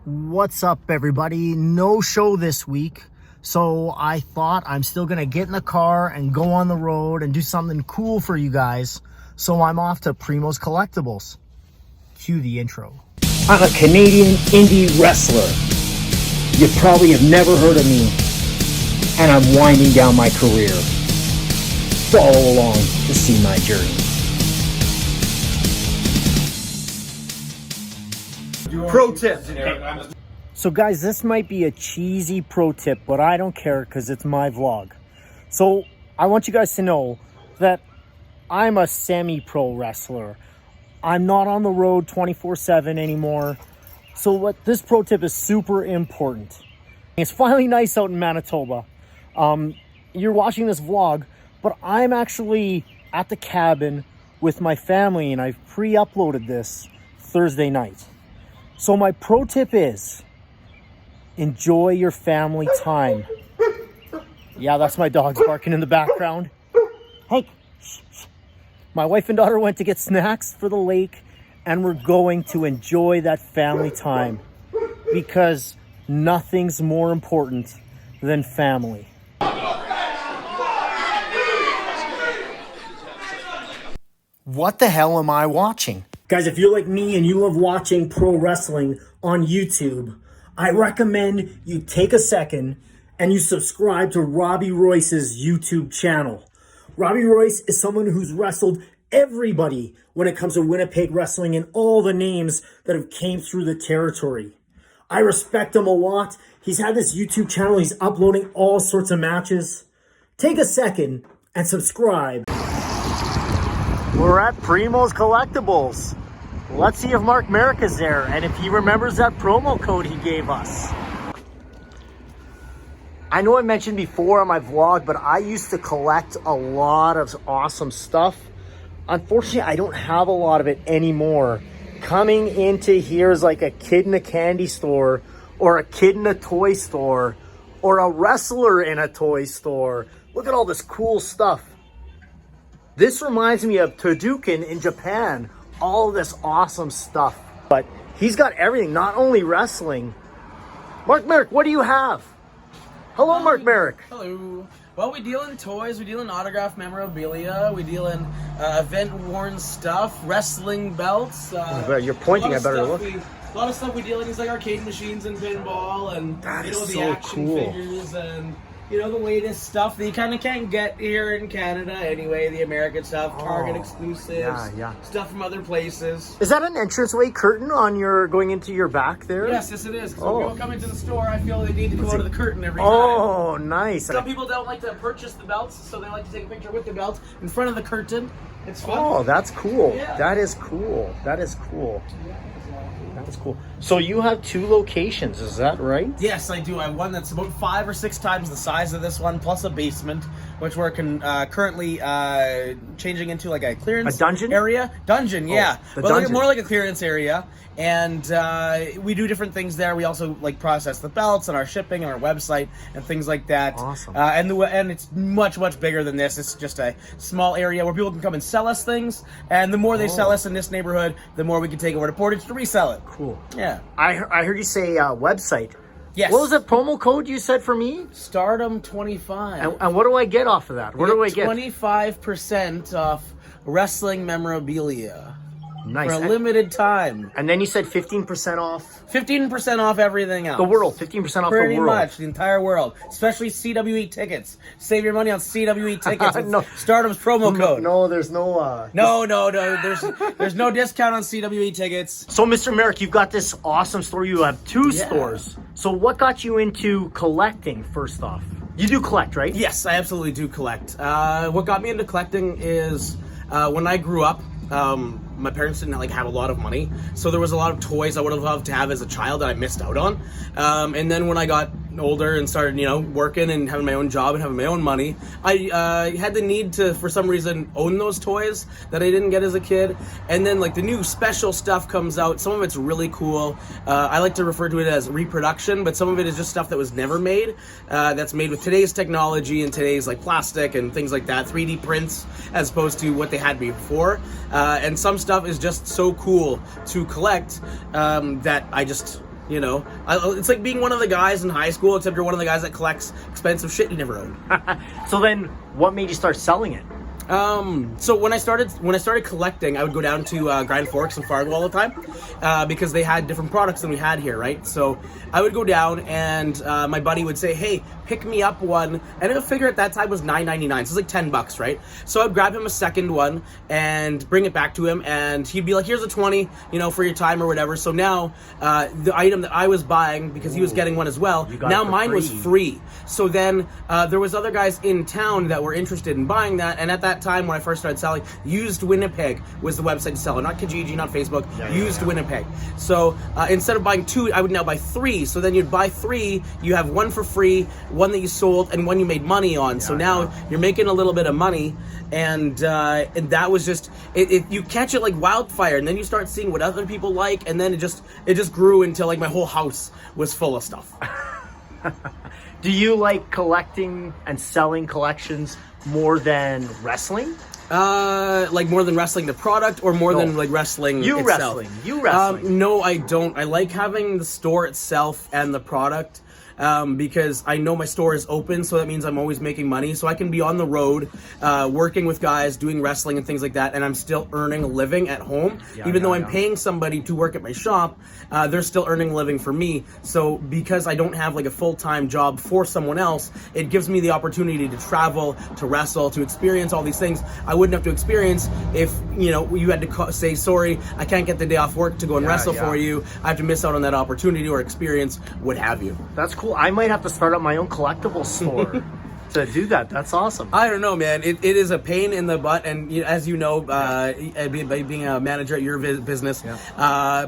What's up, everybody? No show this week, so I thought I'm still gonna get in the car and go on the road and do something cool for you guys. So I'm off to Primos Collectables. Cue the intro. I'm a Canadian indie wrestler. You probably have never heard of me, and I'm winding down my career. Follow along to see my journey. Pro tip. So guys, this might be a cheesy pro tip, but I don't care because it's my vlog. So I want you guys to know that I'm a semi-pro wrestler. I'm not on the road 24/7 anymore. So what this pro tip is super important. It's finally nice out in Manitoba. You're watching this vlog, but I'm actually at the cabin with my family and I've pre-uploaded this Thursday night. So my pro tip is enjoy your family time. Yeah, that's my dogs barking in the background. Hey, my wife and daughter went to get snacks for the lake and we're going to enjoy that family time because nothing's more important than family. What the hell am I watching? Guys, if you're like me and you love watching pro wrestling on YouTube, I recommend you take a second and you subscribe to Robbie Royce's YouTube channel. Robbie Royce is someone who's wrestled everybody when it comes to Winnipeg wrestling and all the names that have came through the territory. I respect him a lot. He's had this YouTube channel. He's uploading all sorts of matches. Take a second and subscribe. We're at Primos Collectables. Let's see if Mark Merrick is there and if he remembers that promo code he gave us. I know I mentioned before on my vlog, but I used to collect a lot of awesome stuff. Unfortunately, I don't have a lot of it anymore. Coming into here is like a kid in a candy store or a kid in a toy store or a wrestler in a toy store. Look at all this cool stuff. This reminds me of Todukin in Japan. All this awesome stuff. But he's got everything, not only wrestling. Mark Merrick, what do you have? Hello, Mark Merrick. Hello. Well, we deal in toys, we deal in autographed memorabilia, we deal in event-worn stuff, wrestling belts. You're pointing, I better look. A lot of stuff we deal in is like arcade machines and pinball and that is the so action cool. figures and the latest stuff that you kind of can't get here in Canada anyway, the American stuff, Target exclusives, stuff from other places. Is that an entranceway curtain on your, going into your back there? Yes, it is. When people come into the store, I feel they need to go to the curtain every time. Oh, nice. Some people don't like to purchase the belts, so they like to take a picture with the belt in front of the curtain. It's fun. Oh, that's cool. Yeah. That is cool. That is cool. That is cool. So you have 2 locations, is that right? Yes, I do. I have one that's about 5 or 6 times the size of this one, plus a basement, which we're currently changing into like a clearance area. Dungeon, yeah. But dungeon. More like a clearance area. And we do different things there. We also like process the belts and our shipping and our website and things like that. Awesome. And it's much bigger than this. It's just a small area where people can come and sell us things. And the more they sell us in this neighborhood, the more we can take over to Portage to resell it. Cool. Yeah. I heard you say website. Yes. What was that promo code you said for me? Stardom 25. And what do I get off of that? What do I get? 25% off wrestling memorabilia. Nice. For a limited time. And then you said 15% off? 15% off everything else. The world. 15% off the world. Pretty much. The entire world. Especially CWE tickets. Save your money on CWE tickets with Stardom's promo code. No, there's no... No. There's no discount on CWE tickets. So, Mr. Merrick, you've got this awesome store. You have 2 stores. So what got you into collecting, first off? You do collect, right? Yes, I absolutely do collect. What got me into collecting is when I grew up, my parents didn't have a lot of money, so there was a lot of toys I would have loved to have as a child that I missed out on. And then when I got older and started, working and having my own job and having my own money, I had the need to, for some reason, own those toys that I didn't get as a kid. And then the new special stuff comes out. Some of it's really cool. I like to refer to it as reproduction, but some of it is just stuff that was never made. That's made with today's technology and today's plastic and things like that, 3D prints, as opposed to what they had before. And some stuff is just so cool to collect that I just You know, it's like being one of the guys in high school, except you're one of the guys that collects expensive shit you never owned. So then, what made you start selling it? So when I started collecting, I would go down to Grand Forks and Fargo all the time because they had different products than we had here, right? So I would go down and my buddy would say, "Hey, pick me up one," and a figure at that time was $9.99, so it's like $10, right? So I'd grab him a second one and bring it back to him, and he'd be like, "Here's a 20, you know, for your time or whatever." So now the item that I was buying, because he was getting one as well, now mine was free. So then there was other guys in town that were interested in buying that, and at that time when I first started selling, Used Winnipeg was the website to sell it, not Kijiji, not Facebook, Used Winnipeg. So instead of buying 2, I would now buy 3. So then you'd buy 3, you have 1 for free, 1 that you sold, and 1 you made money on. So now you're making a little bit of money, and that was just you catch it like wildfire, and then you start seeing what other people like, and then it just grew until like my whole house was full of stuff. Do you like collecting and selling collections more than wrestling? Like more than wrestling the product, or more than like wrestling itself? You wrestling. No, I don't. I like having the store itself and the product. Because I know my store is open, so that means I'm always making money. So I can be on the road, working with guys, doing wrestling and things like that, and I'm still earning a living at home. Even though I'm paying somebody to work at my shop, they're still earning a living for me. So because I don't have like a full-time job for someone else, it gives me the opportunity to travel, to wrestle, to experience all these things I wouldn't have to experience if, you know, you had to say, "Sorry, I can't get the day off work to go and wrestle for you. I have to miss out on that opportunity or experience," what have you. That's cool. I might have to start up my own collectible store to do that. That's awesome. I don't know, man. It is a pain in the butt, and as you know, being a manager at your business,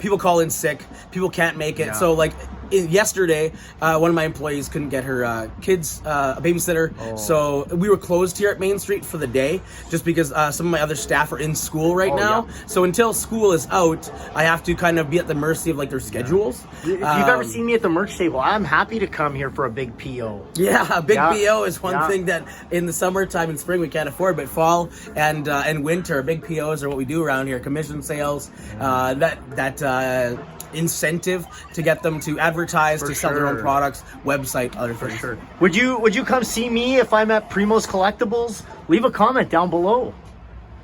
people call in sick. People can't make it. So, like yesterday, one of my employees couldn't get her kids a babysitter, so we were closed here at Main Street for the day, just because some of my other staff are in school right now. So until school is out, I have to kind of be at the mercy of like their schedules. If you've ever seen me at the merch table, I'm happy to come here for a big PO. Yeah, a big PO is one thing that in the summertime and spring we can't afford, but fall and winter, big POs are what we do around here. Commission sales, that incentive to get them to advertise, to sell their own products, website, other things. For sure. Would you come see me if I'm at Primos Collectables? Leave a comment down below.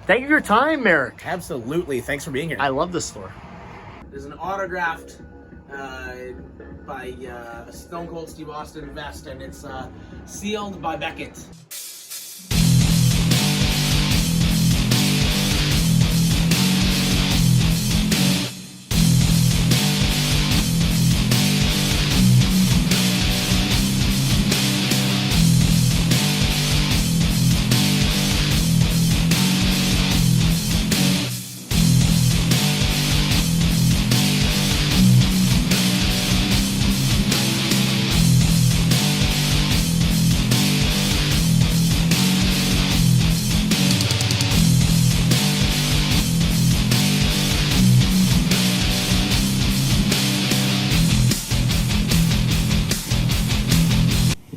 Thank you for your time, Merrick. Absolutely. Thanks for being here. I love this store. There's an autographed by Stone Cold Steve Austin vest, and it's sealed by Beckett.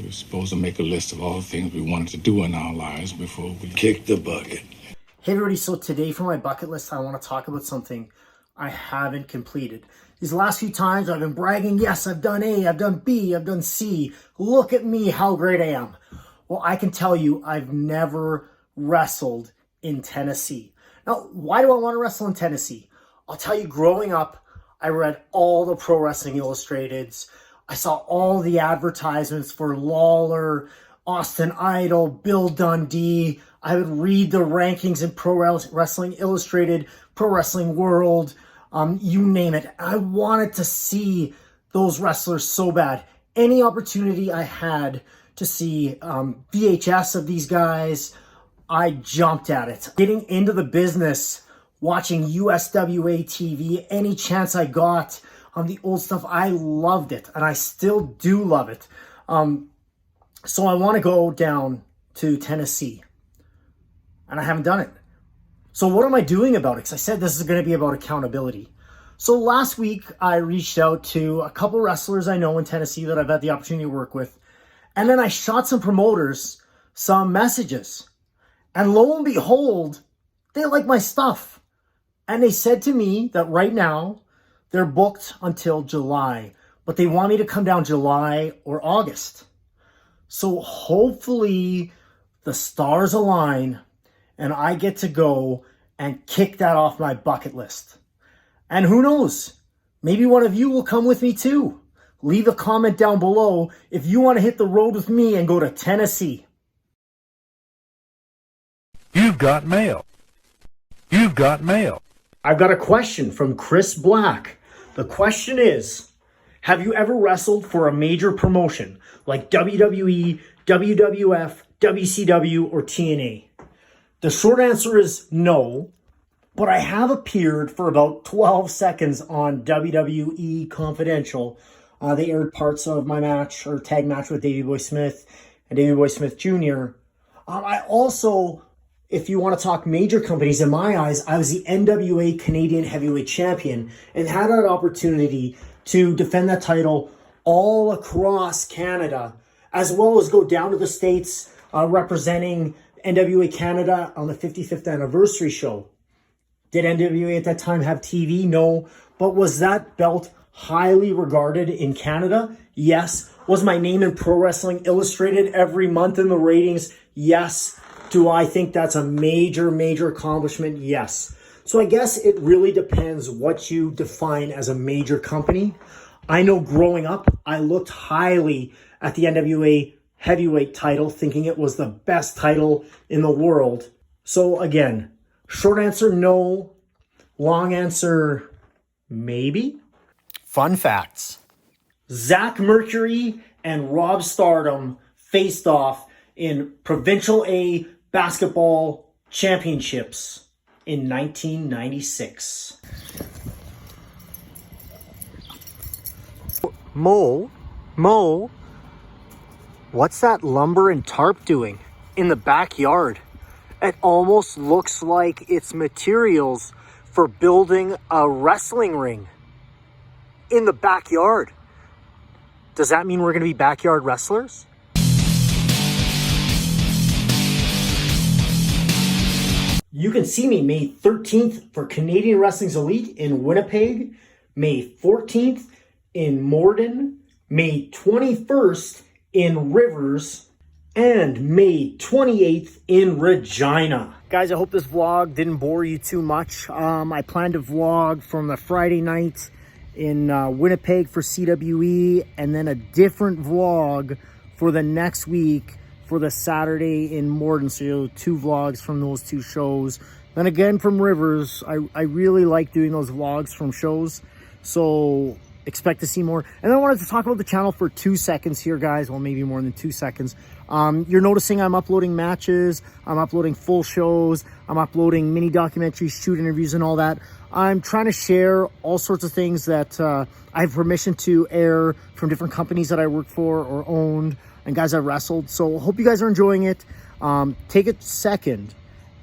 Supposed to make a list of all the things we wanted to do in our lives before we kick the bucket. Hey everybody, so today for my bucket list, I want to talk about something I haven't completed. These last few times I've been bragging, yes, I've done A, I've done B, I've done C. Look at me, how great I am. Well, I can tell you I've never wrestled in Tennessee. Now, why do I want to wrestle in Tennessee? I'll tell you, growing up, I read all the Pro Wrestling Illustrateds. I saw all the advertisements for Lawler, Austin Idol, Bill Dundee. I would read the rankings in Pro Wrestling Illustrated, Pro Wrestling World, you name it. I wanted to see those wrestlers so bad. Any opportunity I had to see VHS of these guys, I jumped at it. Getting into the business, watching USWA TV, any chance I got on the old stuff, I loved it, and I still do love it. So I want to go down to Tennessee, and I haven't done it. So what am I doing about it? Because I said this is going to be about accountability. So last week, I reached out to a couple wrestlers I know in Tennessee that I've had the opportunity to work with, and then I shot some promoters some messages, and lo and behold, they like my stuff. And they said to me that right now, they're booked until July but they want me to come down July or August. So hopefully the stars align and I get to go and kick that off my bucket list. And who knows, maybe one of you will come with me too. Leave a comment down below if you want to hit the road with me and go to Tennessee. You've got mail. You've got mail. I've got a question from Chris Black. The question is, have you ever wrestled for a major promotion like WWE, WWF, WCW, or TNA? The short answer is no, but I have appeared for about 12 seconds on WWE Confidential. They aired parts of my match or tag match with Davey Boy Smith and Davey Boy Smith Jr. I also, if you want to talk major companies, in my eyes, I was the NWA Canadian Heavyweight Champion and had an opportunity to defend that title all across Canada, as well as go down to the States representing NWA Canada on the 55th anniversary show. Did NWA at that time have TV? No. But was that belt highly regarded in Canada? Yes. Was my name in Pro Wrestling Illustrated every month in the ratings? Yes. Do I think that's a major, major accomplishment? Yes. So I guess it really depends what you define as a major company. I know growing up, I looked highly at the NWA heavyweight title, thinking it was the best title in the world. So again, short answer, no. Long answer, maybe. Fun facts. Zach Mercury and Rob Stardom faced off in Provincial A basketball championships in 1996. Mo, what's that lumber and tarp doing in the backyard? It almost looks like it's materials for building a wrestling ring in the backyard. Does that mean we're going to be backyard wrestlers? You can see me May 13th for Canadian Wrestling's Elite in Winnipeg, May 14th in Morden, May 21st in Rivers, and May 28th in Regina. Guys, I hope this vlog didn't bore you too much. I plan to vlog from the Friday night in Winnipeg for CWE, and then a different vlog for the next week for the Saturday in Morden. So 2 vlogs from those 2 shows. Then again from Rivers. I really like doing those vlogs from shows, so expect to see more. And then I wanted to talk about the channel for 2 seconds here, guys. Well, maybe more than 2 seconds. You're noticing I'm uploading matches, I'm uploading full shows, I'm uploading mini documentaries, shoot interviews, and all that. I'm trying to share all sorts of things that I have permission to air from different companies that I work for or owned, and guys I wrestled. So hope you guys are enjoying it. Take a second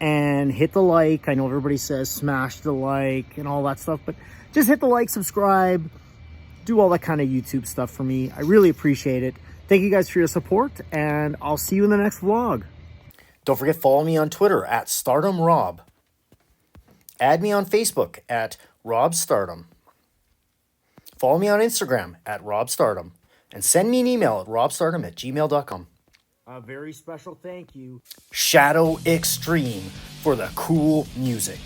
and hit the like. I know everybody says smash the like and all that stuff, but just hit the like, subscribe, do all that kind of YouTube stuff for me. I really appreciate it. Thank you guys for your support, and I'll see you in the next vlog. Don't forget, follow me on Twitter at StardomRob. Add me on Facebook at RobStardom. Follow me on Instagram at RobStardom. And send me an email at robstardom@gmail.com. A very special thank you, Shadow Extreme, for the cool music.